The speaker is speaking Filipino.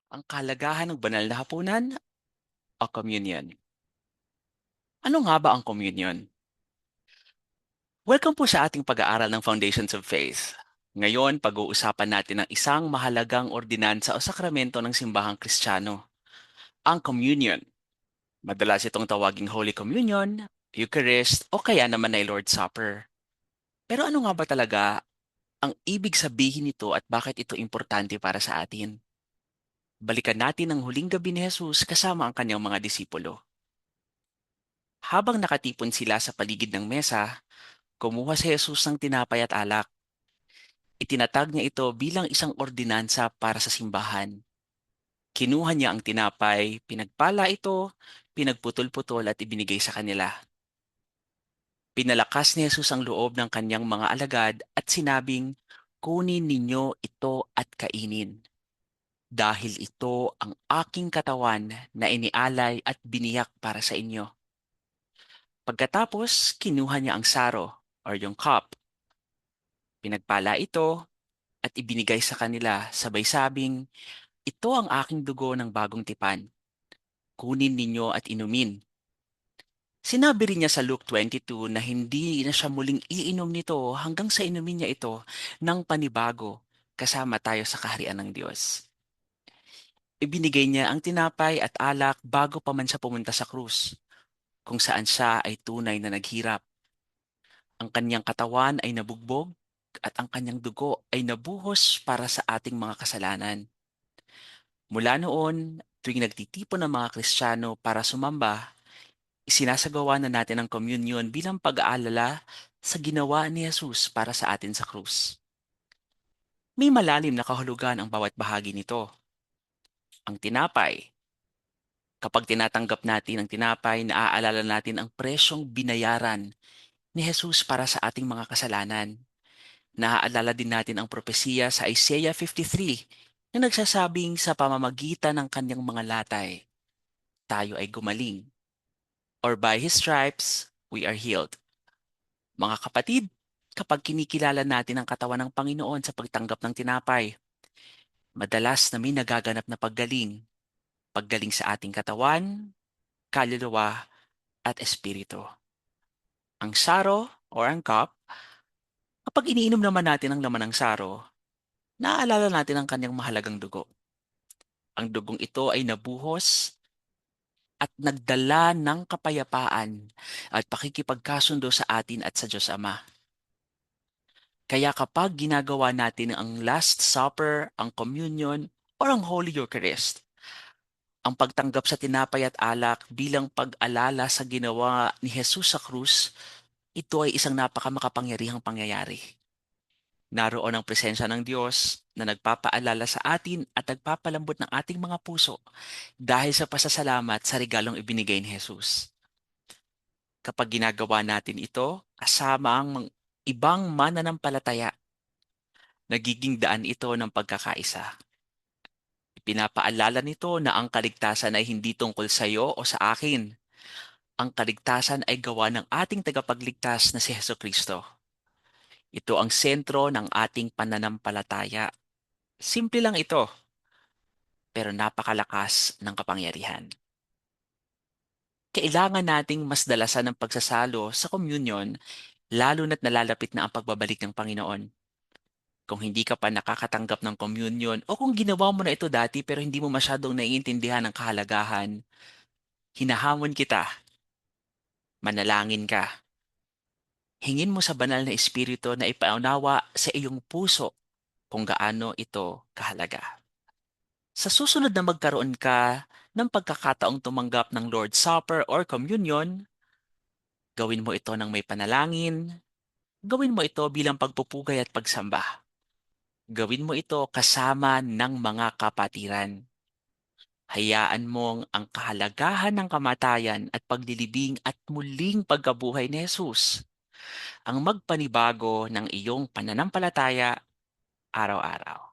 Ang kahalagahan ng banal na hapunan o communion. Ano nga ba ang communion? Welcome po sa ating pag-aaral ng Foundations of Faith. Ngayon, pag-uusapan natin ang isang mahalagang ordinansa o sakramento ng simbahang Kristiyano, ang communion. Madalas itong tawaging Holy Communion, Eucharist, o kaya naman ay Lord's Supper. Pero ano nga ba talaga ang ibig sabihin nito at bakit ito importante para sa atin? Balikan natin ang huling gabi ni Jesus kasama ang kanyang mga disipulo. Habang nakatipon sila sa paligid ng mesa, kumuha si Jesus ng tinapay at alak. Itinatag niya ito bilang isang ordinansa para sa simbahan. Kinuha niya ang tinapay, pinagpala ito, pinagputol-putol at ibinigay sa kanila. Pinalakas ni Jesus ang loob ng kanyang mga alagad at sinabing, "Kunin ninyo ito at kainin. Dahil ito ang aking katawan na inialay at biniyak para sa inyo." Pagkatapos, kinuha niya ang saro or yung cup. Pinagpala ito at ibinigay sa kanila sabay sabing, "Ito ang aking dugo ng bagong tipan. Kunin ninyo at inumin." Sinabi rin niya sa Luke 22 na hindi na siya muling iinom nito hanggang sa inumin niya ito ng panibago kasama tayo sa kaharian ng Diyos. Ibinigay niya ang tinapay at alak bago pa man siya pumunta sa krus, kung saan siya ay tunay na naghirap. Ang kanyang katawan ay nabugbog at ang kanyang dugo ay nabuhos para sa ating mga kasalanan. Mula noon, tuwing nagtitipon ng mga Kristiyano para sumamba, isinasagawa na natin ang communion bilang pag-aalala sa ginawa ni Jesus para sa atin sa krus. May malalim na kahulugan ang bawat bahagi nito. Ang tinapay. Kapag tinatanggap natin ang tinapay, naaalala natin ang presyong binayaran ni Jesus para sa ating mga kasalanan. Naaalala din natin ang propesiya sa Isaiah 53 na nagsasabing sa pamamagitan ng kanyang mga latay, tayo ay gumaling. Or by His stripes, we are healed. Mga kapatid, kapag kinikilala natin ang katawan ng Panginoon sa pagtanggap ng tinapay, madalas na may nagaganap na paggaling. Paggaling sa ating katawan, kaluluwa, at espiritu. Ang saro or ang cup, kapag iniinom naman natin ang laman ng saro, naaalala natin ang kanyang mahalagang dugo. Ang dugong ito ay nabuhos at nagdala ng kapayapaan at pakikipagkasundo sa atin at sa Diyos Ama. Kaya kapag ginagawa natin ang Last Supper, ang Communion, or ang Holy Eucharist, ang pagtanggap sa tinapay at alak bilang pag-alala sa ginawa ni Jesus sa krus, ito ay isang napakamakapangyarihang pangyayari. Naroon ang presensya ng Diyos na nagpapaalala sa atin at nagpapalambot ng ating mga puso dahil sa pasasalamat sa regalong ibinigay ni Jesus. Kapag ginagawa natin ito, kasama ang ibang mananampalataya, nagiging daan ito ng pagkakaisa. Ipinapaalala nito na ang kaligtasan ay hindi tungkol sa iyo o sa akin. Ang kaligtasan ay gawa ng ating tagapagligtas na si Hesus Kristo. Ito ang sentro ng ating pananampalataya. Simple lang ito, pero napakalakas ng kapangyarihan. Kailangan nating mas dalasan ng pagsasalo sa communion lalo na't nalalapit na ang pagbabalik ng Panginoon. Kung hindi ka pa nakakatanggap ng communion o kung ginawa mo na ito dati pero hindi mo masyadong naiintindihan ang kahalagahan, hinahamon kita, manalangin ka. Hingin mo sa banal na espiritu na ipaunawa sa iyong puso kung gaano ito kahalaga. Sa susunod na magkaroon ka ng pagkakataong tumanggap ng Lord's Supper or Communion, gawin mo ito ng may panalangin, gawin mo ito bilang pagpupugay at pagsamba. Gawin mo ito kasama ng mga kapatiran. Hayaan mong ang kahalagahan ng kamatayan at paglilibing at muling pagkabuhay ni Jesus ang magpanibago ng iyong pananampalataya araw-araw.